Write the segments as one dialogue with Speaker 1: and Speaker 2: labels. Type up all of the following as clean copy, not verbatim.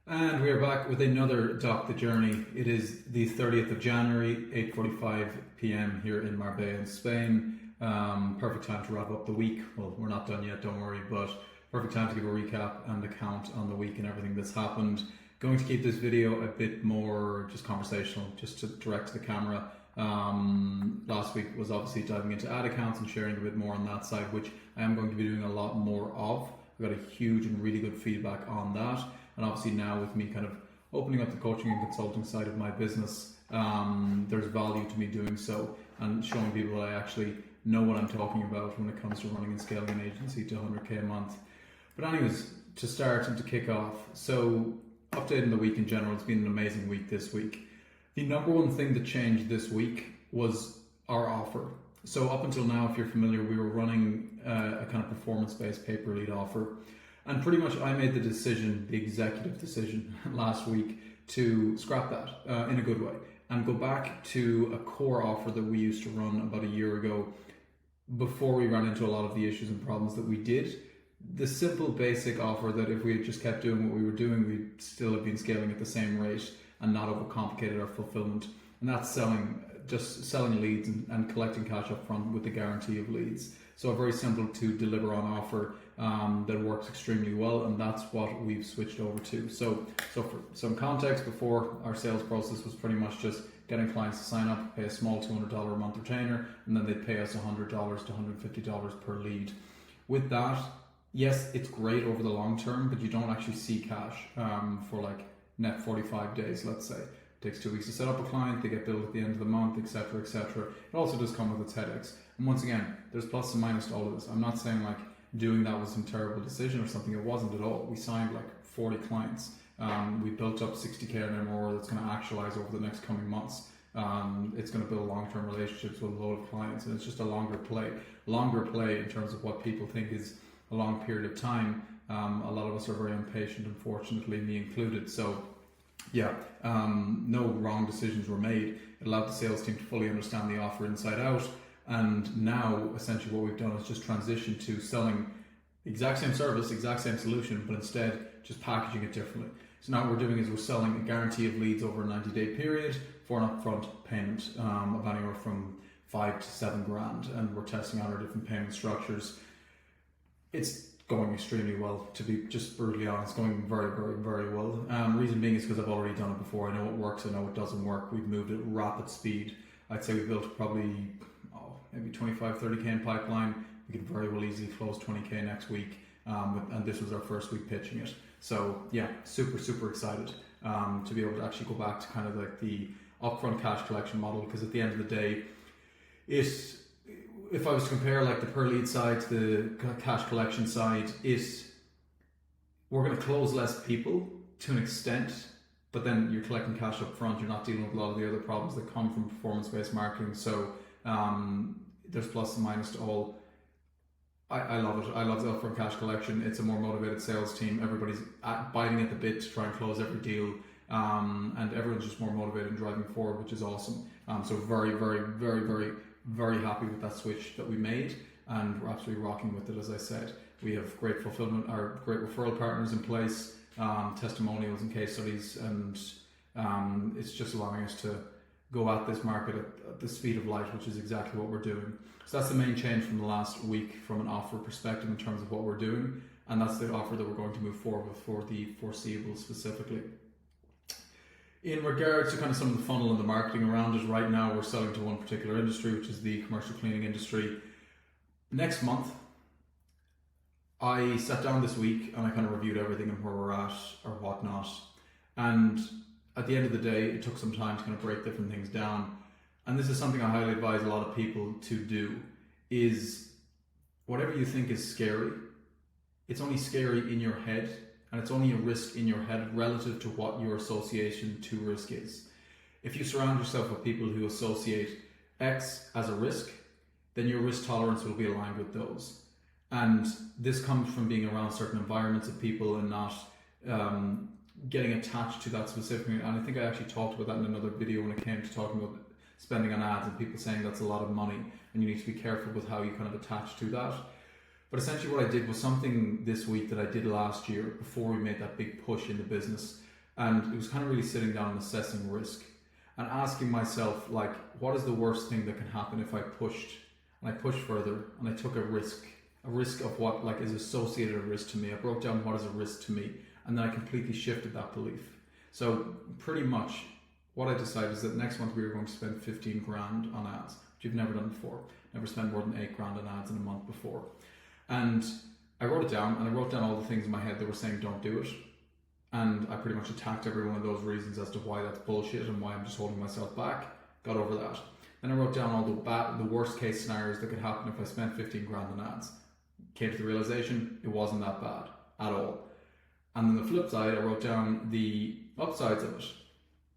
Speaker 1: And we are back with another Doc the Journey. It is the 30th of January, 8:45 p.m. here in Marbella in Spain. Perfect time to wrap up the week. Well, we're not done yet, don't worry, but perfect time to give a recap and a count on the week and everything that's happened. Going to keep this video a bit more just conversational, just to direct to the camera. Last week was obviously diving into ad accounts and sharing a bit more on that side, which I am going to be doing a lot more of. I got a huge and really good feedback on that. And obviously now with me kind of opening up the coaching and consulting side of my business, there's value to me doing so and showing people that I actually know what I'm talking about when it comes to running and scaling an agency to 100k a month. But anyways, to start and to kick off, so updating the week in general, it's been an amazing week this week. The number one thing that changed this week was our offer. So up until now, if you're familiar, we were running a kind of performance-based pay-per-lead offer. And pretty much I made the decision, the executive decision last week to scrap that in a good way and go back to a core offer that we used to run about a year ago before we ran into a lot of the issues and problems that we did. The simple basic offer that if we had just kept doing what we were doing, we'd still have been scaling at the same rate and not overcomplicated our fulfillment. And that's selling leads and collecting cash up front with the guarantee of leads. So a very simple to deliver on offer that works extremely well, and that's what we've switched over to. So for some context, before our sales process was pretty much just getting clients to sign up, pay a small $200 a month retainer, and then they'd pay us $100 to $150 per lead. With that, yes, it's great over the long term, but you don't actually see cash for like net 45 days, let's say. It takes 2 weeks to set up a client, they get billed at the end of the month, etc., etc. It also does come with its headaches. And once again, there's plus and minus to all of this. I'm not saying like doing that was some terrible decision or something. It wasn't at all. We signed like 40 clients. We built up 60k and more that's going to actualize over the next coming months. It's going to build long-term relationships with a lot of clients, and it's just a longer play in terms of what people think is a long period of time. A lot of us are very impatient, unfortunately, me included. So yeah, no wrong decisions were made. It allowed the sales team to fully understand the offer inside out. And now essentially what we've done is just transition to selling the exact same service, exact same solution, but instead just packaging it differently. So now what we're doing is we're selling a guarantee of leads over a 90-day period for an upfront payment of anywhere from 5 to 7 grand, and we're testing out our different payment structures. It's going extremely well, to be just brutally honest, going very, very, very well. Reason being is because I've already done it before. I know what works, I know what doesn't work. We've moved at rapid speed. I'd say we built probably maybe 25, 30k in pipeline. We could very well easily close 20k next week. And this was our first week pitching it. So yeah, super, super excited to be able to actually go back to kind of like the upfront cash collection model, because at the end of the day, if I was to compare like the per lead side to the cash collection side, we're going to close less people to an extent, but then you're collecting cash up front. You're not dealing with a lot of the other problems that come from performance-based marketing. So there's plus and minus to all. I love it. I love the upfront cash collection. It's a more motivated sales team. Everybody's biting at the bit to try and close every deal, and everyone's just more motivated and driving forward, which is awesome. So very, very, very, very, very happy with that switch that we made, and we're absolutely rocking with it. As I said, we have great fulfillment, our great referral partners in place, testimonials and case studies, and it's just allowing us to go at this market at the speed of light, which is exactly what we're doing. So that's the main change from the last week from an offer perspective in terms of what we're doing, and that's the offer that we're going to move forward with for the foreseeable specifically. In regards to kind of some of the funnel and the marketing around it, right now we're selling to one particular industry, which is the commercial cleaning industry. Next month, I sat down this week and I kind of reviewed everything and where we're at or whatnot, and at the end of the day, it took some time to kind of break different things down. And this is something I highly advise a lot of people to do, is whatever you think is scary, it's only scary in your head, and it's only a risk in your head relative to what your association to risk is. If you surround yourself with people who associate X as a risk, then your risk tolerance will be aligned with those. And this comes from being around certain environments of people and not getting attached to that specifically. And I think I actually talked about that in another video when it came to talking about spending on ads and people saying that's a lot of money and you need to be careful with how you kind of attach to that. But essentially what I did was something this week that I did last year before we made that big push in the business. And it was kind of really sitting down and assessing risk and asking myself, like, what is the worst thing that can happen if I pushed and I pushed further and I took a risk of what like is associated a risk to me. I broke down what is a risk to me, and then I completely shifted that belief. So pretty much what I decided is that next month we were going to spend 15 grand on ads, which you've never done before. Never spent more than 8 grand on ads in a month before. And I wrote it down, and I wrote down all the things in my head that were saying don't do it. And I pretty much attacked every one of those reasons as to why that's bullshit and why I'm just holding myself back. Got over that. Then I wrote down all the worst case scenarios that could happen if I spent 15 grand on ads. Came to the realization it wasn't that bad at all. And then the flip side, I wrote down the upsides of it.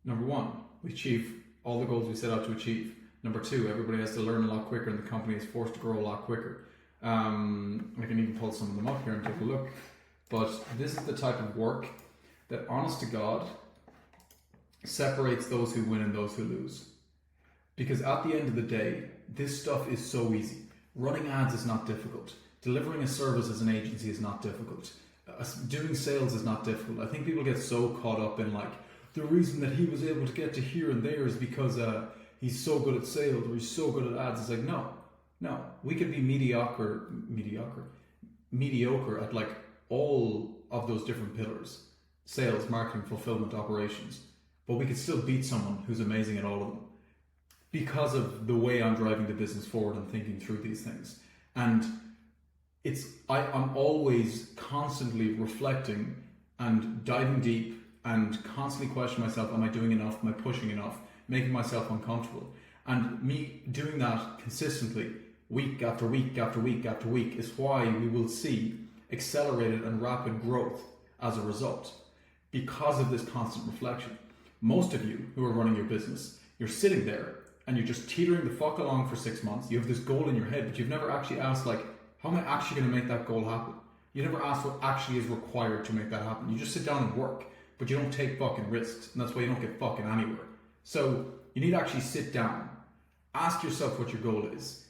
Speaker 1: Number 1, we achieve all the goals we set out to achieve. Number 2, everybody has to learn a lot quicker and the company is forced to grow a lot quicker. I can even pull some of them up here and take a look. But this is the type of work that, honest to God, separates those who win and those who lose. Because at the end of the day, this stuff is so easy. Running ads is not difficult. Delivering a service as an agency is not difficult. Doing sales is not difficult. I think people get so caught up in like, the reason that he was able to get to here and there is because he's so good at sales or he's so good at ads. It's like, no. We could be mediocre at like all of those different pillars. Sales, marketing, fulfillment, operations. But we could still beat someone who's amazing at all of them because of the way I'm driving the business forward and thinking through these things. And I'm always constantly reflecting and diving deep and constantly questioning myself, am I doing enough? Am I pushing enough? Making myself uncomfortable. And me doing that consistently, week after week after week after week, is why we will see accelerated and rapid growth as a result, because of this constant reflection. Most of you who are running your business, you're sitting there and you're just teetering the fuck along for 6 months. You have this goal in your head, but you've never actually asked, like, how am I actually going to make that goal happen? You never ask what actually is required to make that happen. You just sit down and work, but you don't take fucking risks, and that's why you don't get fucking anywhere. So you need to actually sit down, ask yourself what your goal is.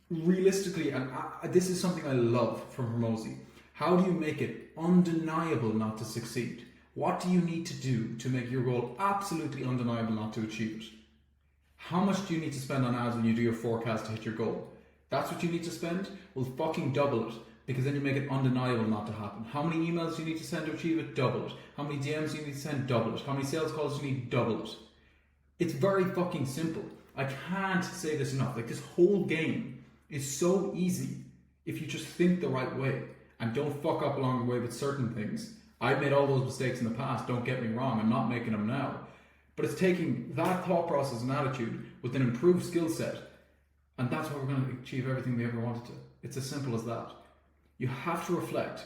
Speaker 1: Realistically, and this is something I love from Hormozi, how do you make it undeniable not to succeed? What do you need to do to make your goal absolutely undeniable not to achieve it? How much do you need to spend on ads when you do your forecast to hit your goal? That's what you need to spend? Well, fucking double it, because then you make it undeniable not to happen. How many emails do you need to send to achieve it? Double it. How many DMs do you need to send? Double it. How many sales calls do you need? Double it. It's very fucking simple. I can't say this enough. Like, this whole game is so easy if you just think the right way and don't fuck up along the way with certain things. I've made all those mistakes in the past, don't get me wrong, I'm not making them now. But it's taking that thought process and attitude with an improved skill set, and that's how we're going to achieve everything we ever wanted to. It's as simple as that. You have to reflect.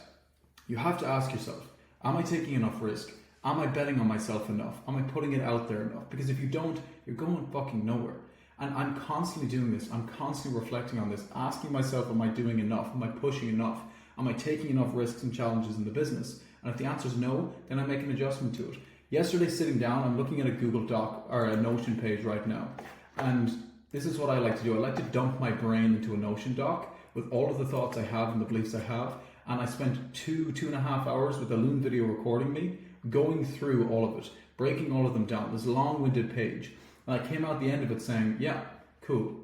Speaker 1: You have to ask yourself, am I taking enough risk? Am I betting on myself enough? Am I putting it out there enough? Because if you don't, you're going fucking nowhere. And I'm constantly doing this. I'm constantly reflecting on this, asking myself, am I doing enough? Am I pushing enough? Am I taking enough risks and challenges in the business? And if the answer is no, then I make an adjustment to it. Yesterday, sitting down, I'm looking at a Google Doc or a Notion page right now. And this is what I like to do. I like to dump my brain into a Notion doc with all of the thoughts I have and the beliefs I have. And I spent 2.5 hours with a Loom video recording me, going through all of it, breaking all of them down. This long-winded page. And I came out the end of it saying, yeah, cool.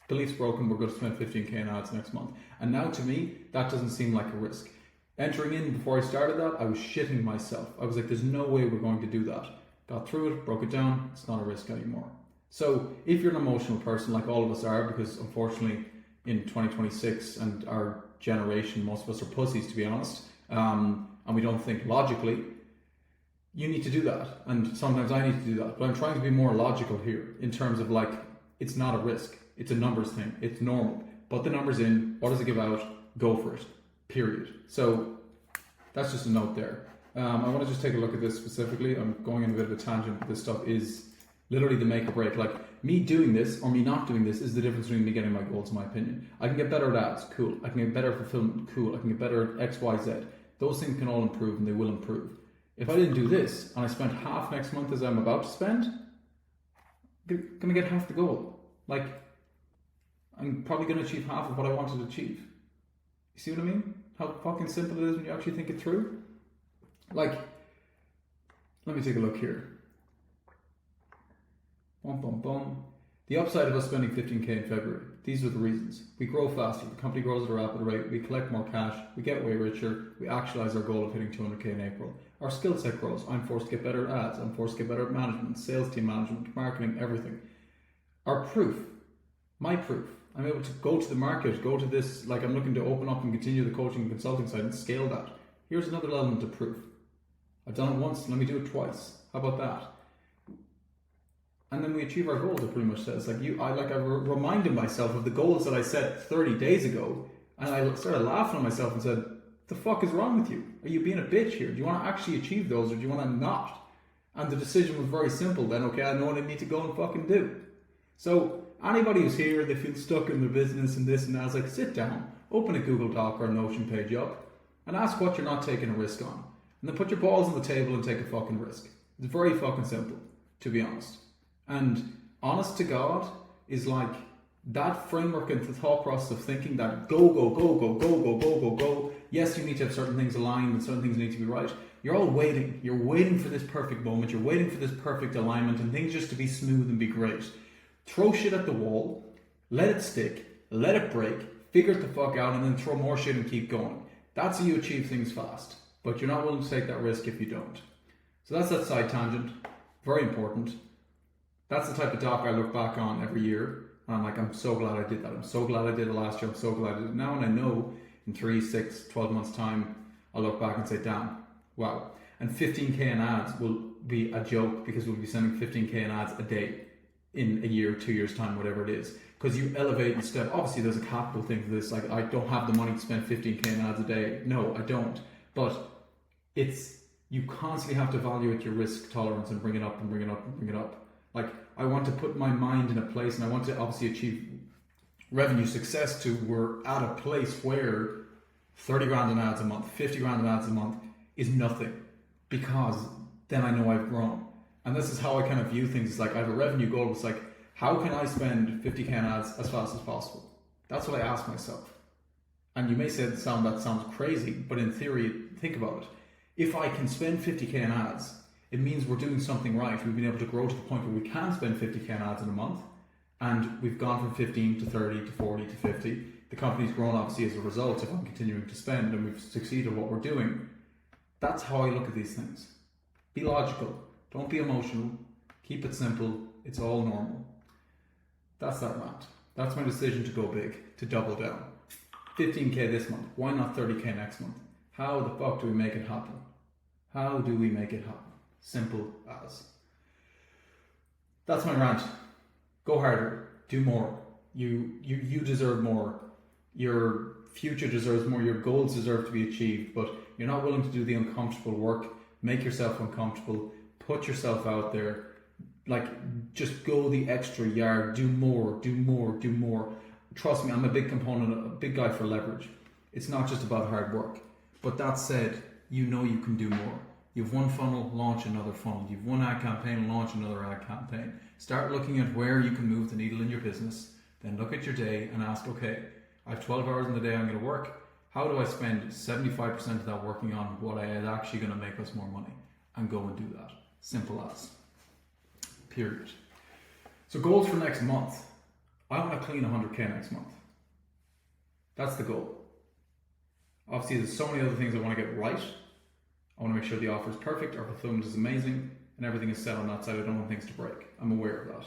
Speaker 1: Beliefs broken, we're going to spend 15k in ads next month. And now to me, that doesn't seem like a risk. Entering in before I started that, I was shitting myself. I was like, there's no way we're going to do that. Got through it, broke it down, it's not a risk anymore. So if you're an emotional person, like all of us are, because unfortunately in 2026 and our generation, most of us are pussies, to be honest, and we don't think logically, you need to do that. And sometimes I need to do that. But I'm trying to be more logical here in terms of like, it's not a risk. It's a numbers thing. It's normal. Put the numbers in. What does it give out? Go for it. Period. So that's just a note there. I want to just take a look at this specifically. I'm going in a bit of a tangent, but this stuff is literally the make or break. Like, me doing this or me not doing this is the difference between me getting my goals, in my opinion. I can get better at ads, cool. I can get better at fulfillment, cool. I can get better at X, Y, Z. Those things can all improve, and they will improve. If I didn't do this and I spent half next month as I'm about to spend, I'm going to get half the goal. Like, I'm probably going to achieve half of what I wanted to achieve. You see what I mean? How fucking simple it is when you actually think it through? Like Let me take a look here. Bum, bum, bum. The upside of us spending 15k in February. These are the reasons. We grow faster. The company grows at a rapid rate. We collect more cash. We get way richer. We actualize our goal of hitting 200k in April. Our skill set grows. I'm forced to get better at ads. I'm forced to get better at management, sales team management, marketing, everything. Our proof. My proof. I'm able to go to the market, go to this, like I'm looking to open up and continue the coaching and consulting side and scale that. Here's another element of proof. I've done it once, let me do it twice. How about that? And then we achieve our goals, it pretty much says. I reminded myself of the goals that I set 30 days ago, and I started laughing at myself and said, the fuck is wrong with you? Are you being a bitch here? Do you want to actually achieve those, or do you want to not? And the decision was very simple then. Okay, I know what I need to go and fucking do. So anybody who's here, they feel stuck in their business and this and that, it's like, sit down, open a Google Doc or a Notion page up, and ask what you're not taking a risk on. And then put your balls on the table and take a fucking risk. It's very fucking simple, to be honest. And honest to God is like that framework and the thought process of thinking that go, go, go, go, go, go, go, go, go. Yes, you need to have certain things aligned and certain things need to be right. You're all waiting. You're waiting for this perfect moment. You're waiting for this perfect alignment and things just to be smooth and be great. Throw shit at the wall, let it stick, let it break, figure it the fuck out, and then throw more shit and keep going. That's how you achieve things fast. But you're not willing to take that risk if you don't. So that's that side tangent. Very important. That's the type of doc I look back on every year. And I'm like, I'm so glad I did that. I'm so glad I did it last year. I'm so glad I did it now. And I know in 3, 6, 12 months time, I'll look back and say, damn, wow. And 15k in ads will be a joke because we'll be sending 15k in ads a day in a year, 2 years time, whatever it is. Because you elevate and step. Obviously, there's a capital thing for this. Like, I don't have the money to spend 15k in ads a day. No, I don't. But you constantly have to evaluate your risk tolerance and bring it up and bring it up and bring it up. Like, I want to put my mind in a place, and I want to obviously achieve revenue success to we're at a place where 30 grand in ads a month, 50 grand in ads a month is nothing, because then I know I've grown. And this is how I kind of view things. It's like I have a revenue goal. It's like, how can I spend 50k in ads as fast as possible? That's what I ask myself. And you may say that sounds crazy, but in theory, think about it. If I can spend 50k in ads, it means we're doing something right. We've been able to grow to the point where we can spend 50k in ads in a month, and we've gone from 15 to 30 to 40 to 50. The company's grown obviously as a result if I'm continuing to spend, and we've succeeded at what we're doing. That's how I look at these things. Be logical. Don't be emotional. Keep it simple. It's all normal. That's that rant. That's my decision to go big, to double down. 15k this month. Why not 30k next month? How the fuck do we make it happen? How do we make it happen? Simple as. That's my rant. Go harder. Do more. You deserve more. Your future deserves more. Your goals deserve to be achieved, but you're not willing to do the uncomfortable work. Make yourself uncomfortable. Put yourself out there. Like, just go the extra yard. Do more. Do more. Do more. Trust me, I'm a big guy for leverage. It's not just about hard work. But that said, you know you can do more. You've one funnel, launch another funnel. You've one ad campaign, launch another ad campaign. Start looking at where you can move the needle in your business. Then look at your day and ask, okay, I have 12 hours in the day I'm going to work. How do I spend 75% of that working on what is actually going to make us more money? And go and do that. Simple as. Period. So goals for next month. I want to clean 100k next month. That's the goal. Obviously, there's so many other things I want to get right. I want to make sure the offer is perfect, our fulfillment is amazing, and everything is set on that side. I don't want things to break. I'm aware of that.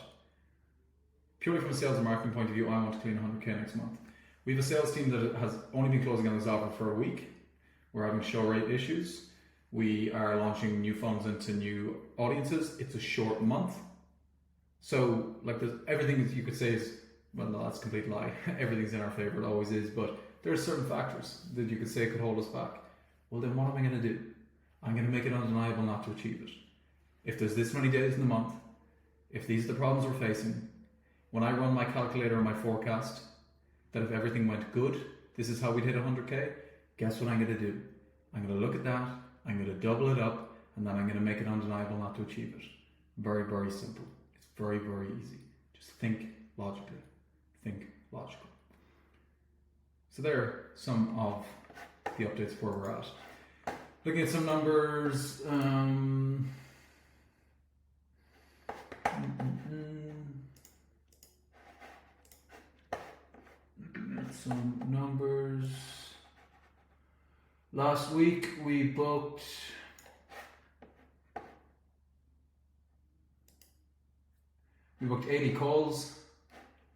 Speaker 1: Purely from a sales and marketing point of view, I want to clean 100k next month. We have a sales team that has only been closing on this offer for a week. We're having show rate issues. We are launching new funnels into new audiences. It's a short month. So, like, there's everything that you could say is, well, no, that's a complete lie. Everything's in our favor, it always is, but there are certain factors that you could say could hold us back. Well, then what am I going to do? I'm going to make it undeniable not to achieve it. If there's this many days in the month, if these are the problems we're facing, when I run my calculator and my forecast, that if everything went good, this is how we'd hit 100k, guess what I'm going to do? I'm going to look at that, I'm going to double it up, and then I'm going to make it undeniable not to achieve it. Very, very simple. It's very, very easy. Just think logically. Think logically. So there are some of the updates where we're at. Looking at some numbers, some numbers. Last week we booked We booked 80 calls.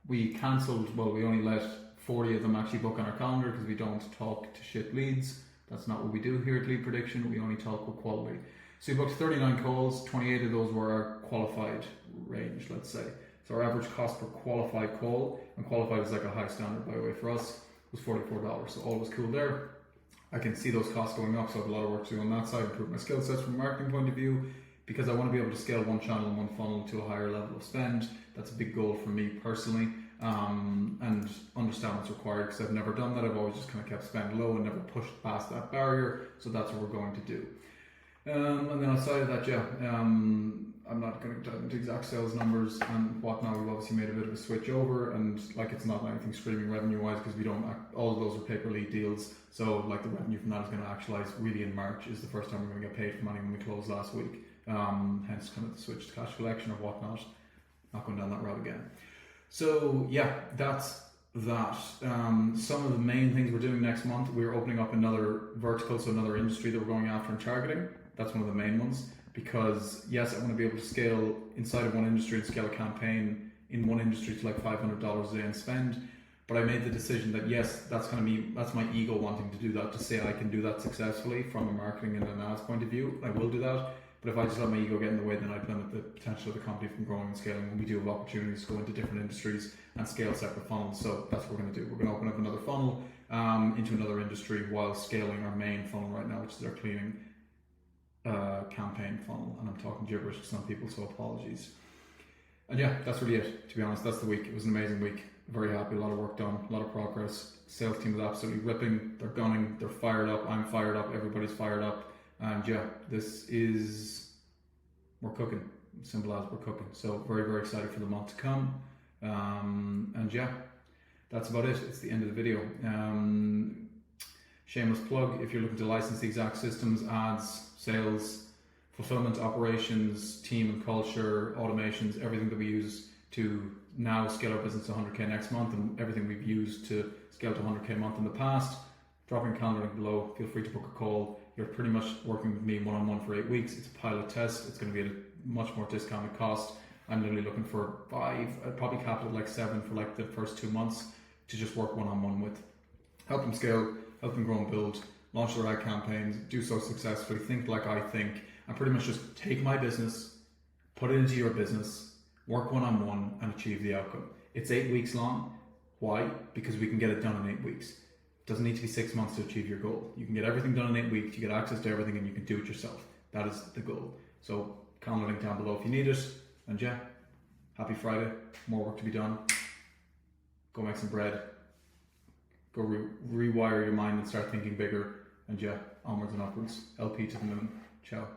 Speaker 1: We cancelled, well, we only let 40 of them actually book on our calendar because we don't talk to shit leads. That's not what we do here at Lead Prediction. We only talk with quality. So we booked 39 calls. 28 of those were our qualified range, let's say. So our average cost per qualified call, and qualified is like a high standard, by the way, for us, was $44. So all was cool there. I can see those costs going up, so I have a lot of work to do on that side, improve my skill sets from a marketing point of view, because I want to be able to scale one channel and one funnel to a higher level of spend. That's a big goal for me personally, and understand what's required, because I've never done that. I've always just kind of kept spend low and never pushed past that barrier, so that's what we're going to do. And then outside of that, I'm not going to dive into exact sales numbers and whatnot. We've obviously made a bit of a switch over, and like it's not anything screaming revenue wise, because we don't, all of those are pay per lead deals. So like the revenue from that is going to actualize really in March, is the first time we're going to get paid for money when we closed last week. Hence kind of the switch to cash collection or whatnot. Not going down that route again. So yeah, that's that. Some of the main things we're doing next month, we're opening up another vertical, so another industry that we're going after and targeting. That's one of the main ones, because yes, I want to be able to scale inside of one industry and scale a campaign in one industry to like $500 a day and spend. But I made the decision that yes, that's my ego wanting to do that, to say I can do that successfully from a marketing and an ads point of view. I will do that. But if I just let my ego get in the way, then I'd limit the potential of the company from growing and scaling when we do have opportunities to go into different industries and scale separate funnels. So that's what we're going to do. We're going to open up another funnel into another industry while scaling our main funnel right now, which is our cleaning campaign funnel. And I'm talking gibberish to some people, so apologies. And yeah, that's really it, to be honest. That's the week. It was an amazing week. Very happy, a lot of work done, a lot of progress. Sales team is absolutely ripping. They're gunning, they're fired up. I'm fired up, everybody's fired up. And yeah, we're cooking. Simple as we're cooking. So very, very excited for the month to come. And yeah, that's about it. It's the end of the video. Shameless plug, if you're looking to license the exact systems, ads, sales, fulfillment, operations, team and culture, automations, everything that we use to now scale our business to 100K next month, and everything we've used to scale to 100K a month in the past, drop in a calendar link below. Feel free to book a call. You're pretty much working with me one-on-one for 8 weeks. It's a pilot test. It's going to be at a much more discounted cost. I'm literally looking for 5, I'd probably cap it at like 7 for like the first 2 months to just work one-on-one with. Help them scale, help them grow and build, launch their ad campaigns, do so successfully, think like I think, and pretty much just take my business, put it into your business, work one-on-one and achieve the outcome. It's 8 weeks long. Why? Because we can get it done in 8 weeks. It doesn't need to be 6 months to achieve your goal. You can get everything done in 8 weeks, you get access to everything, and you can do it yourself. That is the goal. So calendar link down below if you need it. And yeah, happy Friday. More work to be done. Go make some bread. Go rewire your mind and start thinking bigger. And yeah, onwards and upwards. LP to the moon. Ciao.